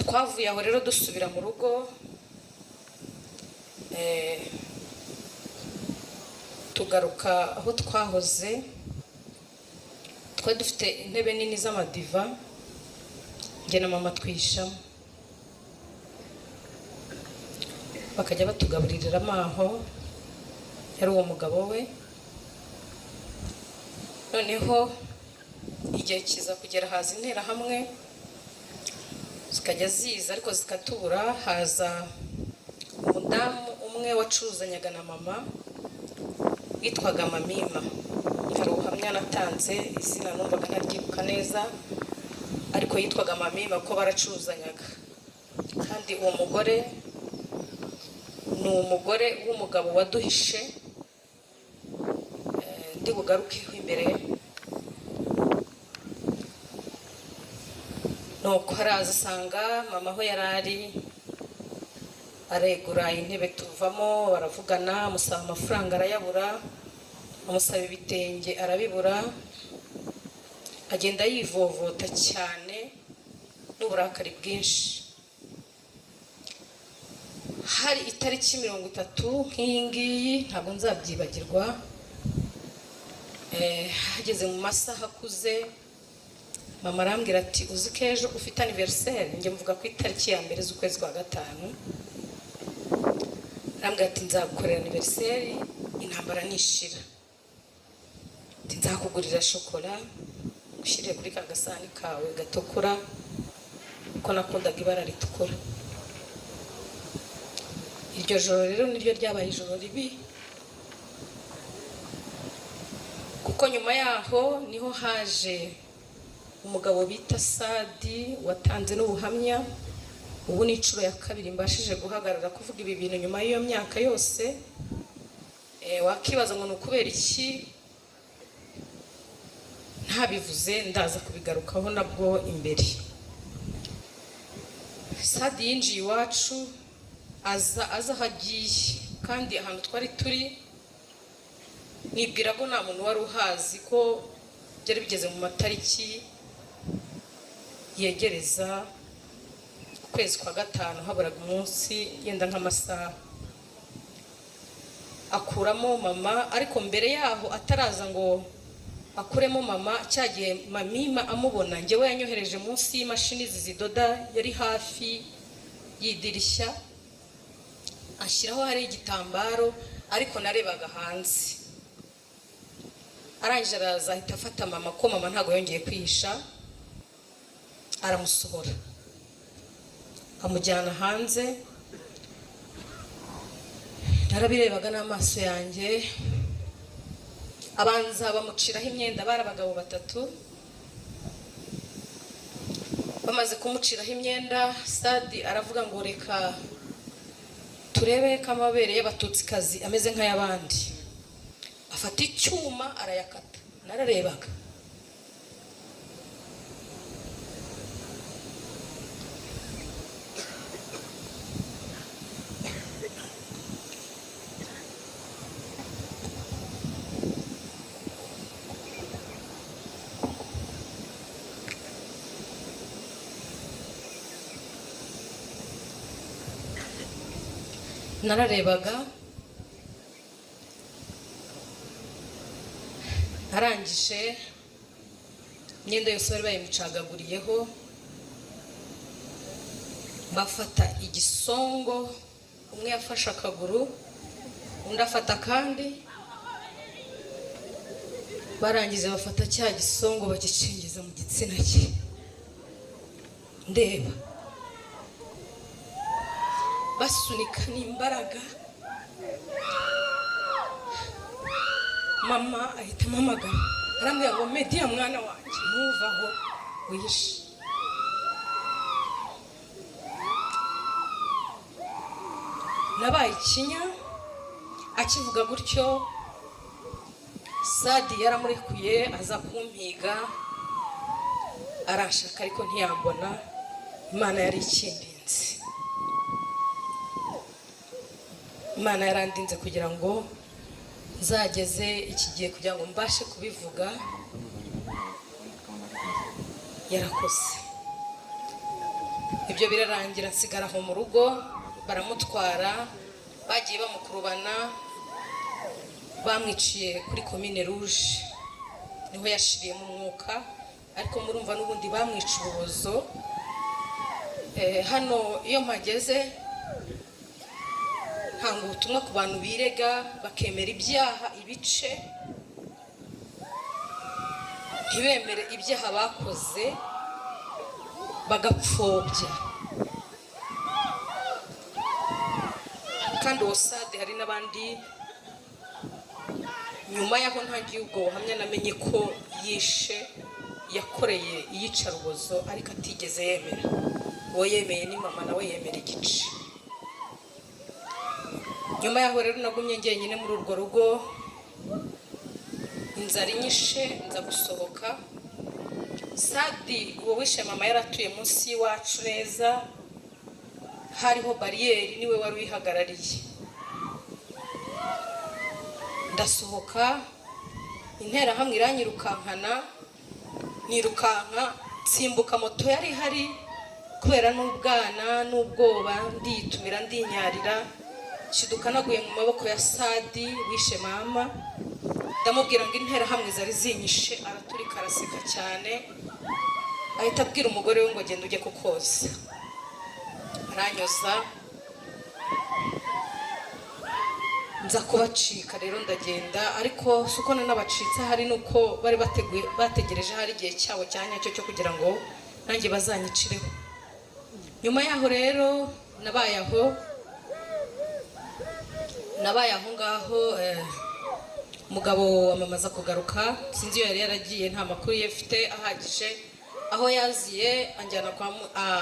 twavuye aho rero dusubira mu rugo tugaruka aho twahoze. Twari dufite intebe nini z'amadiva njye na mama twishamo, bakajya batugaburiramo aho. Yari uwo mugabo we. Noneho igihe kiza kugera, haza intera hamwe zikajya ziza ariko zikatubura. Haza umudamu umwe wacuzanyaga na mama witwaga Mamima. Hari ubuhamya natanze, izina numvaga ntaryibuka neza, ariko yitwaga Mamima ko baracuzanyaga. Kandi uwo mugore ni umugore w'umugabo waduhishe, ndi bugarukeho imbere. Nuko haraza asanga mama aho yarari, aregura intebe tuvamo, baravugana, amusaba amafaranga arayabura, amusaba ibitenge arabibura. Agenda yivovota cyane n'uburakari bwinshi. Hari itariki 30 nk'iyi ngiyi ntabwo nzabyibagirwa. Hageze mu masaha akuze, mama arambwira ati uzi ko ejo ufite anniversaire. Njye mvuga ku itariki ya mbere z'ukwezi kwa gatanu. Arambwira ati nzagukorera anniversaire intambara nishira, ati nzakugurira shokora ushyiriye kuri ka gasani kawe gatukura, kuko nakundaga ibara ritukura. Iryo joro rero niryo ryabaye ijoro ribi, kuko nyuma yaho niho haje umugabo bita Sadi watanze n'ubuhamya. Ubu ni inshuro ya kabiri mbashije guhagarara kuvuga ibi bintu nyuma y'iyo myaka yose. Wakibaza ngo ni ukubera iki ntabivuze, ndaza kubigarukaho nabwo imbere. Sadi yinjiye iwacu, aza aho agiye, kandi ahantu twari turi nibwira ko nta muntu wari uhazi, ko byari bigeze mu matariki yegereza ukwezi kwa gatanu, haburaga umunsi yenda nk'amasaha. Akuramo mama, ariko mbere yaho ataraza ngo akuremo mama, cyagiye Mamima amubona, njyewe yanyohereje munsi y'imashini zidoda yari hafi yidirishya, ashyiraho hari igitambaro, ariko narebaga hanze. Arangije araza ahita afata mama, ko mama ntago yongeye kwihisha, aramusohora amujyana hanze. Narabirebaga n'amaso yanjye. Abanza bamuciraho imyenda, bari abagabo 3. Bamaze kumuciraho imyenda, Sadi aravuga ngo reka turebe ko amabere y'abatutsikazi ameze nk'ay'abandi. Afata icyuma arayakata. Nararebaga. Nararebaga. Arangije imyenda yose bari bayimucagaguriyeho, bafata igisongo. Umwe yafashe akaguru, undi afata kandi. Barangize bafata cya gisongo bagicengeza mu gitsina cye. Ndeba basunikana imbaraga. Mama ahita amamagara, arambwira ngo Media mwana wanjye ntuvaho wishe. Nabaye ikinya. Akivuga gutyo, Sadi yaramurekuye aza kumpiga, arashaka ariko ntiyambona. Imana yari ikindinze. Imana yarandinze kugira ngo nzageze iki gihe kugira ngo mbashe kubivuga. Yarakoze. ibyo birarangira nsigara aho mu rugo, baramutwara, bagiye bamukurubana, bamwiciye kuri Komine Rouge, niho yashiriye mu mwuka, ariko murumva n'ubundi bamwica ububozo. Hano iyo mpageze ntanga ubutumwa ku bantu birega bakemera ibyaha ibice, ntibemere ibyaha bakoze, bagapfobya. Kandi Osade hari n'abandi, nyuma yaho ntangiye ubwo buhamya namenye ko yishe, yakoreye iyicarubozo ariko atigeze yemera. Uwo yemeye ni mama, nawe yemera igice. Nyuma yaho rero nagumye njyenyine muri urwo rugo, inzara inyishe, nza gusohoka. Sadi uwo wishe mama yaratuye munsi y'iwacu neza, hariho bariyeri, niwe wari uyihagarariye. Ndasohoka, interahamwe iranyirukankana, nirukanka nsimbuka moto yari ihari, kubera n'ubwana n'ubwoba, ndiyitumira ndinyarira, shiduka naguye mu maboko ya Sadi wishe mama. Ndamubwira ngo interahamwe zari zinyishe, araturika araseka cyane, ahita abwira umugore we ngo genda ujye kukoza. Aranyoza, nza kubacika rero ndagenda, ariko suko nanabacitse hari nuko bari bategereje hari igihe cyabo cyanyacyo cyo kugira ngo nanjye bazanyicireho. Nyuma yaho rero nabaye aho ngaho, umugabo wamamaza kugaruka, sinzi iyo yari yaragiye, nta makuru ye mfite ahagije. Aho yaziye anjyana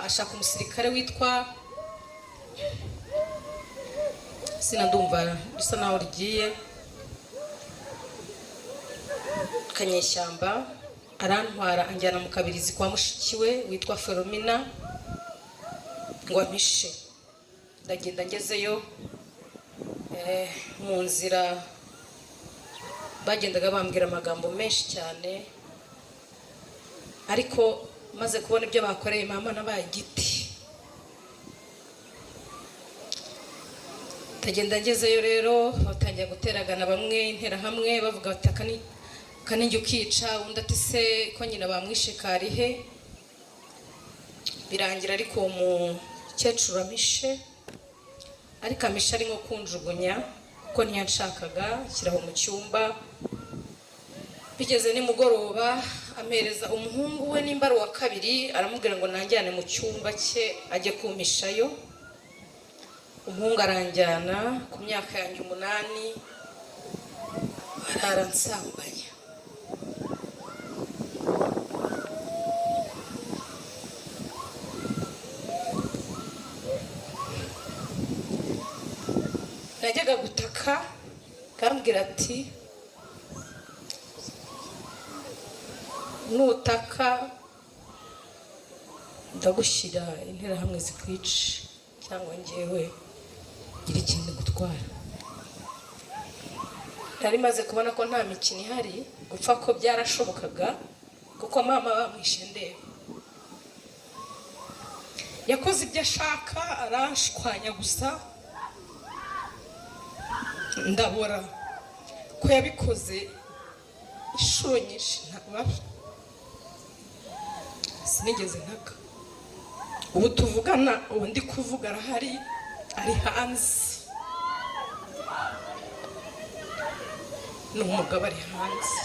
ashaka umusirikare witwa sinandumva bisa naho rigiye Kanyeshyamba, arantwara anjyana mu Kabirizi kwa mushiki we witwa Feromina ngo ampishe. Ndagenda ngezeyo, mu nzira bagendaga bambwira amagambo menshi cyane, ariko maze kubona ibyo bakoreye mama nabaye igiti. Ndagenda ngezeyo rero, batangiye guteragana bamwe interahamwe bavuga bati kaninjye ukica, undi ati se ko nyina bamwishe karihe. Birangira ariko uwo mukecuru ampishe, ariko ampishe ari nko kunjugunya kuko ntiyanshakaga, shyiraho mu cyumba. Bigeze nimugoroba ampereza umuhungu we nimba ari uwa kabiri, aramubwira ngo nanjyane mu cyumba cye ajye kumpishayo. Umuhungu aranjyana, ku myaka yanjye 8 aransambanya. Najyaga gutaka, kambwira ati nutaka ndagushyira interahamwe zikwice, cyangwa njyewe gira ikintu gutwara. Nari maze kubona ko nta mikino ihari, gupfa ko byarashobokaga kuko mama bamwishe ndeba. Yakoze ibyo ashaka, arashwanya gusa, ndabora ko yabikoze inshuro nyinshi. Sinigeze ntaka. Ubu tuvugana, ubu ndi kuvuga arahari, ari hanze. Ni umugabo ari hanze.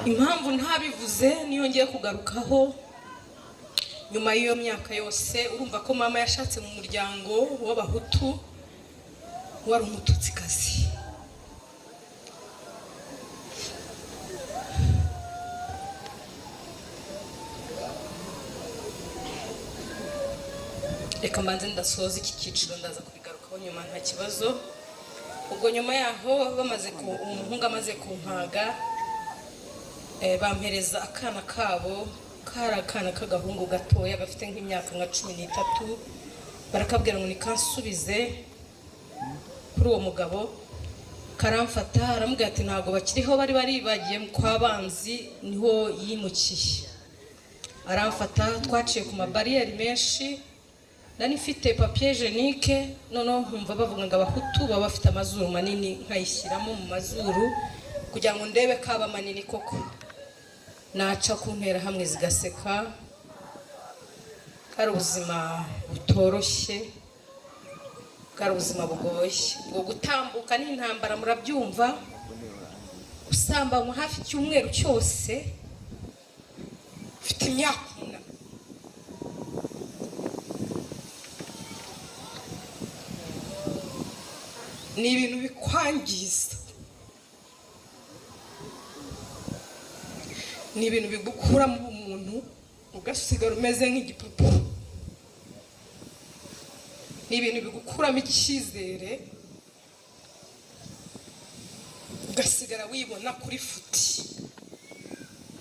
Impamvu ntabivuze niyo ngiye kugarukaho, nyuma y'iyo myaka yose urumva ko mama yashatse mu muryango w'Abahutu, wari umututsikazi. Reka mbanze ndasoza iki cyiciro, ndaza kubigarukaho nyuma nta kibazo. Ubwo nyuma yaho umuhungu amaze kumpaga, bampereza akana kabo, kari akana k'agahungu gatoya gafite nk'imyaka nka 13. Barakabwira ngo nikansubize kuri uwo mugabo karamfata aramubwira ati ntabwo bakiriho, bari bagiye kwa banzi niho yimukiye. Aramfata twaciye ku mabariyeri menshi, nani mfite papier hygienique, noneho nkumva bavuga ngo abahutu baba bafite amazuru manini, nkayishyiramo mu mazuru kugira ngo ndebe kaba manini koko. Naca ku ntera hamwe zigaseka. Kari ubuzima butoroshye, kari ubuzima bugoye bwo gutambuka n'intambara, murabyumva. Usamba mu hafi cyumweru cyose, ufite imyaka ni ibintu bikwangiza, ni ibintu bigukura mu muntu ugasigara umeze nk'igipupu, ni ibintu bigukuramo icyizere ugasigara wibona kuri futi,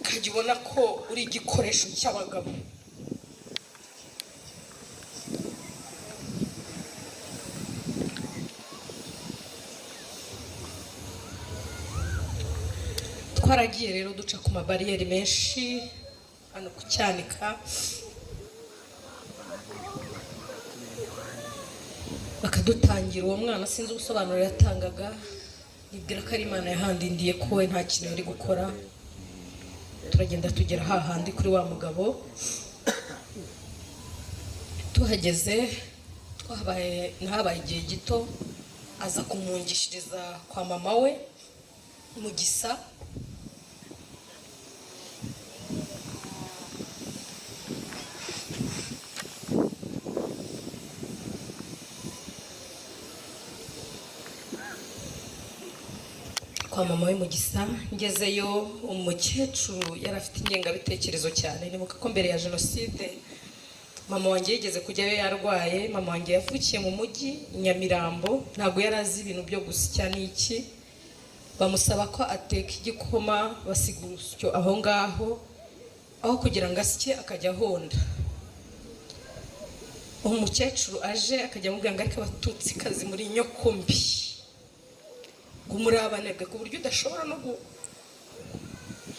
ukajya ubona ko uri igikoresho cy'abagabo. Twaragiye rero duca ku mabariyeri menshi hano ku Cyanika, bakadutangira. Uwo mwana sinzi ubusobanuro yatangaga, nibwira ko ari Imana yahandindiye ko we nta kintu yari gukora. Turagenda tugera hahandi kuri wa mugabo. Tuhageze nahabaye igihe gito, aza kumungishiriza kwa mama we mu Gisa. Kwa mama we mu Gisa, ngezeyo umukecuru yari afite ingengabitekerezo cyane. Nibuka ko mbere ya jenoside mama wanjye yigeze kujyayo yarwaye. Mama wanjye yavukiye mu mujyi Nyamirambo, ntabwo yari azi ibintu byo gusya n'iki. Bamusaba ko ateka igikoma, basiga urusyo aho ngaho, aho kugira ngo asye akajya ahonda. Umukecuru aje akajya amubwira ngo ariko abatutsi kazi muri nyokombi, umurabanebwe ku buryo udashobora no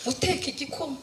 guteka igikoma.